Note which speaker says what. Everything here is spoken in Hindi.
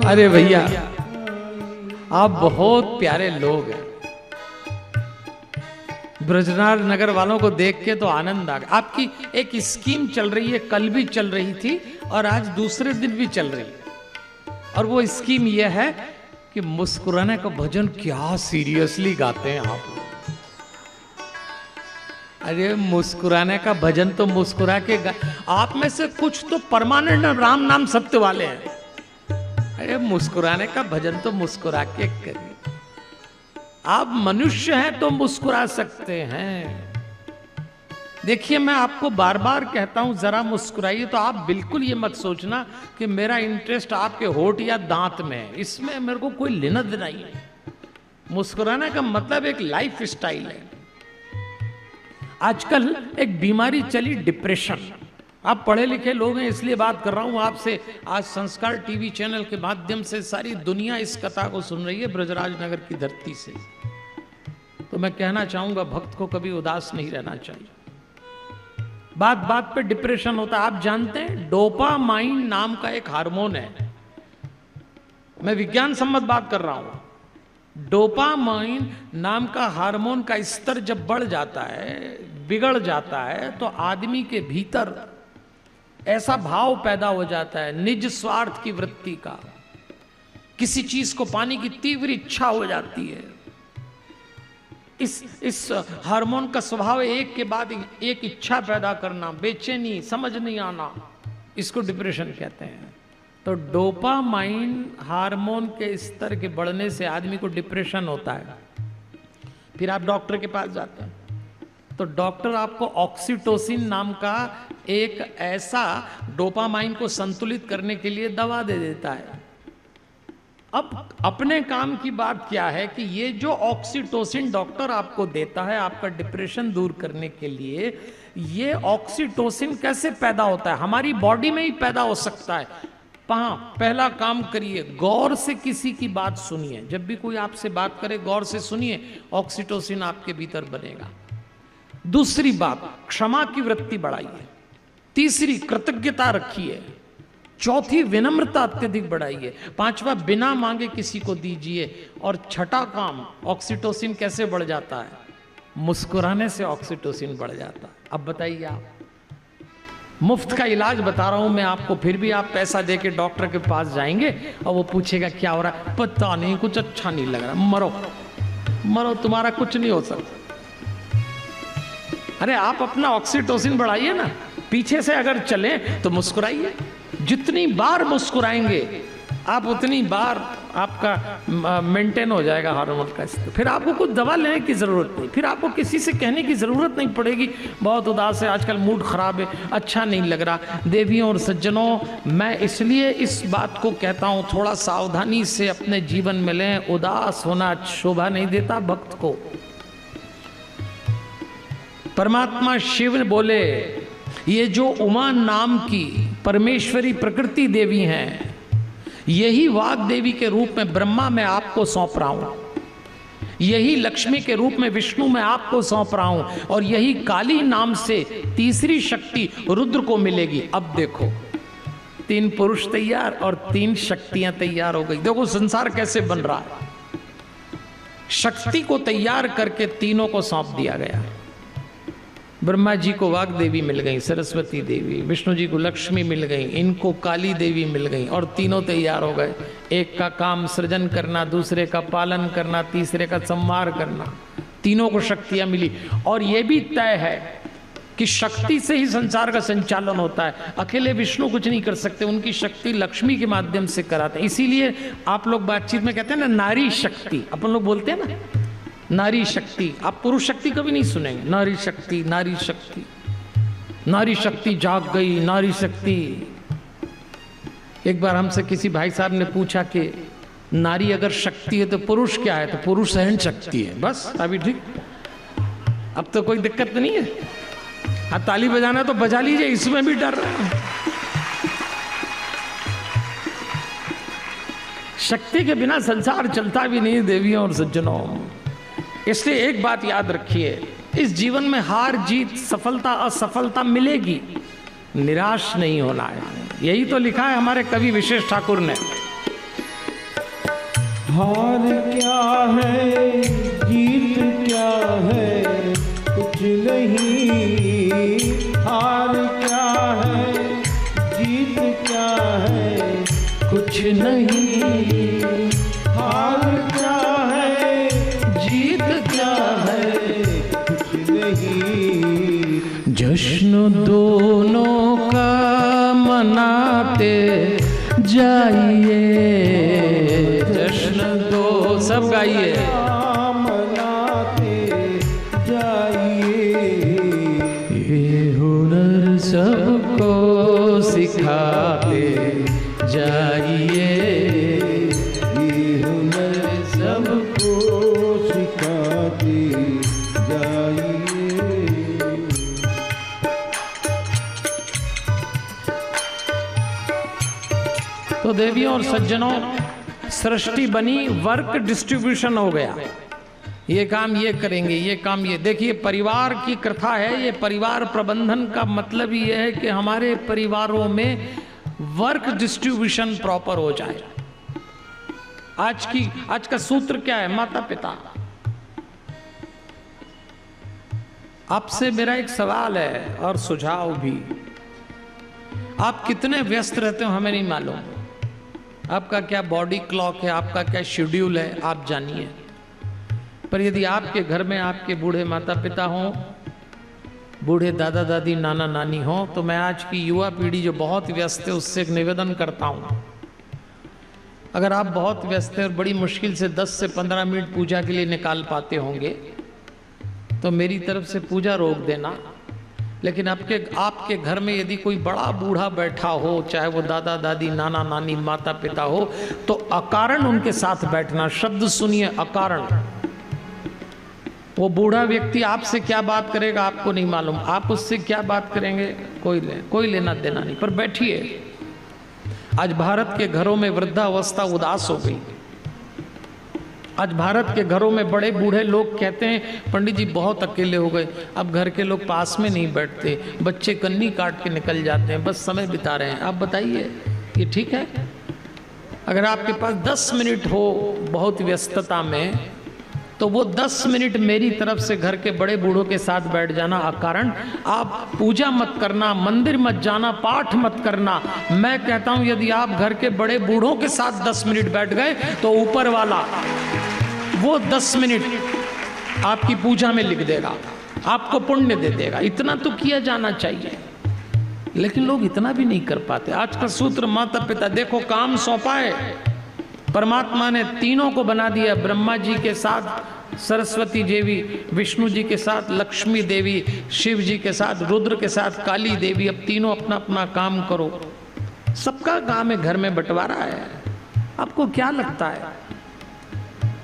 Speaker 1: अरे भैया आप बहुत प्यारे लोग हैं। ब्रजनार नगर वालों को देख के तो आनंद आ गया। आपकी एक स्कीम चल रही है, कल भी चल रही थी और आज दूसरे दिन भी चल रही है। और वो स्कीम ये है कि मुस्कुराने का भजन क्या सीरियसली गाते हैं आप। अरे मुस्कुराने का भजन तो मुस्कुरा के आप में से कुछ तो परमानेंट राम नाम सत्य वाले हैं। अरे मुस्कुराने का भजन तो मुस्कुरा के करिए। आप मनुष्य हैं तो मुस्कुरा सकते हैं। देखिए मैं आपको बार बार कहता हूं जरा मुस्कुराइए। तो आप बिल्कुल ये मत सोचना कि मेरा इंटरेस्ट आपके होठ या दांत में है, इसमें मेरे को कोई लेना देना ही नहीं। मुस्कुराने का मतलब एक लाइफ स्टाइल है। आजकल एक बीमारी चली डिप्रेशन। आप पढ़े लिखे लोग हैं इसलिए बात कर रहा हूं आपसे। आज संस्कार टीवी चैनल के माध्यम से सारी दुनिया इस कथा को सुन रही है ब्रजराज नगर की धरती से। तो मैं कहना चाहूंगा भक्त को कभी उदास नहीं रहना चाहिए। बात बात पे डिप्रेशन होता है। आप जानते हैं डोपामाइन नाम का एक हार्मोन है। मैं विज्ञान सम्मत बात कर रहा हूं। डोपामाइन नाम का हार्मोन का स्तर जब बढ़ जाता है, बिगड़ जाता है, तो आदमी के भीतर ऐसा भाव पैदा हो जाता है निज स्वार्थ की वृत्ति का। किसी चीज को पाने की तीव्र इच्छा हो जाती है। इस हार्मोन का स्वभाव एक के बाद एक इच्छा पैदा करना, बेचैनी, समझ नहीं आना, इसको डिप्रेशन कहते हैं। तो डोपामाइन हार्मोन के स्तर के बढ़ने से आदमी को डिप्रेशन होता है। फिर आप डॉक्टर के पास जाते हैं तो डॉक्टर आपको ऑक्सीटोसिन नाम का एक ऐसा डोपामाइन को संतुलित करने के लिए दवा दे देता है। अब अपने काम की बात क्या है कि ये जो ऑक्सीटोसिन डॉक्टर आपको देता है आपका डिप्रेशन दूर करने के लिए, ये ऑक्सीटोसिन कैसे पैदा होता है? हमारी बॉडी में ही पैदा हो सकता है। पहला काम करिए, गौर से किसी की बात सुनिए। जब भी कोई आपसे बात करे गौर से सुनिए, ऑक्सीटोसिन आपके भीतर बनेगा। दूसरी बात, क्षमा की वृत्ति बढ़ाइए। तीसरी, कृतज्ञता रखिए। चौथी, विनम्रता अत्यधिक बढ़ाइए। पांचवा, बिना मांगे किसी को दीजिए। और छठा काम, ऑक्सीटोसिन कैसे बढ़ जाता है? मुस्कुराने से ऑक्सीटोसिन बढ़ जाता है। अब बताइए आप, मुफ्त का इलाज बता रहा हूं मैं आपको, फिर भी आप पैसा देके डॉक्टर के पास जाएंगे और वो पूछेगा क्या हो रहा है, पता नहीं, कुछ अच्छा नहीं लग रहा, मरो मरो, तुम्हारा कुछ नहीं हो सकता। अरे आप अपना ऑक्सीटोसिन बढ़ाइए ना। पीछे से अगर चले तो मुस्कुराइए। जितनी बार मुस्कुराएंगे आप उतनी बार आपका मेंटेन हो जाएगा हार्मोन का स्तर। फिर आपको कुछ दवा लेने की जरूरत नहीं, फिर आपको किसी से कहने की जरूरत नहीं पड़ेगी बहुत उदास है, आजकल मूड खराब है, अच्छा नहीं लग रहा। देवियों और सज्जनों, मैं इसलिए इस बात को कहता हूं थोड़ा सावधानी से अपने जीवन में लें। उदास होना शोभा नहीं देता भक्त को। परमात्मा शिव बोले, ये जो उमा नाम की परमेश्वरी प्रकृति देवी हैं, यही वाग देवी के रूप में ब्रह्मा मैं आपको सौंप रहा हूं, यही लक्ष्मी के रूप में विष्णु मैं आपको सौंप रहा हूं, और यही काली नाम से तीसरी शक्ति रुद्र को मिलेगी। अब देखो, 3 पुरुष तैयार और 3 शक्तियां तैयार हो गई। देखो संसार कैसे बन रहा है। शक्ति को तैयार करके तीनों को सौंप दिया गया। ब्रह्मा जी को वाग देवी मिल गई, सरस्वती देवी, विष्णु जी को लक्ष्मी मिल गई, इनको काली देवी मिल गई, और तीनों तैयार हो गए। एक का काम सृजन करना, दूसरे का पालन करना, तीसरे का संहार करना। तीनों को शक्तियां मिली। और यह भी तय है कि शक्ति से ही संसार का संचालन होता है। अकेले विष्णु कुछ नहीं कर सकते, उनकी शक्ति लक्ष्मी के माध्यम से कराते हैं। इसीलिए आप लोग बातचीत में कहते हैं ना नारी शक्ति, अपन लोग बोलते हैं ना नारी शक्ति। आप पुरुष शक्ति कभी नहीं सुनेंगे। नारी शक्ति, नारी शक्ति, नारी शक्ति जाग गई, नारी शक्ति। एक बार हमसे किसी भाई साहब ने पूछा कि नारी अगर शक्ति है तो पुरुष क्या है? तो पुरुष सहन शक्ति है। बस अभी ठीक, अब तो कोई दिक्कत नहीं है। हाँ, ताली बजाना तो बजा लीजिए, इसमें भी डर रहा है। शक्ति के बिना संसार चलता भी नहीं देवियों और सज्जनों। इसलिए एक बात याद रखिए, इस जीवन में हार जीत, सफलता असफलता मिलेगी, निराश नहीं होना है। यही तो लिखा है हमारे कवि विशेष ठाकुर ने।
Speaker 2: हार क्या है जीत क्या है कुछ नहीं, हार क्या है जीत क्या है
Speaker 1: कुछ नहीं,
Speaker 2: हार क्या है
Speaker 1: जीत क्या है
Speaker 2: कुछ नहीं।
Speaker 1: जश्न दोनों का मनाते जाइए, जश्न दो सब गाइए,
Speaker 2: मनाते जाइए,
Speaker 1: ये हुनर सबको सिखाते जाइए,
Speaker 2: ये हुनर सबको सिखाते जाइए।
Speaker 1: तो देवियों और सज्जनों, सृष्टि बनी, वर्क डिस्ट्रीब्यूशन हो गया, ये काम ये करेंगे, ये काम ये। देखिए परिवार की कथा है, ये परिवार प्रबंधन का मतलब ही है कि हमारे परिवारों में वर्क डिस्ट्रीब्यूशन प्रॉपर हो जाए। आज का सूत्र क्या है? माता पिता। आपसे मेरा एक सवाल है और सुझाव भी, आप कितने व्यस्त रहते हो हमें नहीं मालूम, आपका क्या बॉडी क्लॉक है, आपका क्या शेड्यूल है, आप जानिए। पर यदि आपके घर में आपके बूढ़े माता पिता हों, बूढ़े दादा दादी नाना नानी हों, तो मैं आज की युवा पीढ़ी जो बहुत व्यस्त है उससे एक निवेदन करता हूं, अगर आप बहुत व्यस्त हैं और बड़ी मुश्किल से 10 से 15 मिनट पूजा के लिए निकाल पाते होंगे तो मेरी तरफ से पूजा रोक देना। लेकिन आपके घर में यदि कोई बड़ा बूढ़ा बैठा हो, चाहे वो दादा दादी नाना नानी माता पिता हो, तो अकारण उनके साथ बैठना। शब्द सुनिए, अकारण। वो बूढ़ा व्यक्ति आपसे क्या बात करेगा आपको नहीं मालूम, आप उससे क्या बात करेंगे कोई लेना देना नहीं, पर बैठिए। आज भारत के घरों में वृद्धावस्था उदास हो गई। आज भारत के घरों में बड़े बूढ़े लोग कहते हैं पंडित जी बहुत अकेले हो गए, अब घर के लोग पास में नहीं बैठते, बच्चे कन्नी काट के निकल जाते हैं, बस समय बिता रहे हैं। आप बताइए ये ठीक है? अगर आपके पास 10 मिनट हो बहुत व्यस्तता में, तो वो 10 मिनट मेरी तरफ से घर के बड़े बूढ़ों के साथ बैठ जाना अकारण। आप पूजा मत करना, मंदिर मत जाना, पाठ मत करना। मैं कहता हूं यदि आप घर के बड़े बूढ़ों के साथ 10 मिनट बैठ गए तो ऊपर वाला वो 10 मिनट आपकी पूजा में लिख देगा, आपको पुण्य दे देगा। इतना तो किया जाना चाहिए, लेकिन लोग इतना भी नहीं कर पाते। आज का सूत्र माता पिता, देखो काम सौंपा है, परमात्मा ने तीनों को बना दिया, ब्रह्मा जी के साथ सरस्वती देवी, विष्णु जी के साथ लक्ष्मी देवी, शिव जी के साथ रुद्र के साथ काली देवी। अब तीनों अपना अपना काम करो, सबका काम है, घर में बंटवारा है। आपको क्या लगता है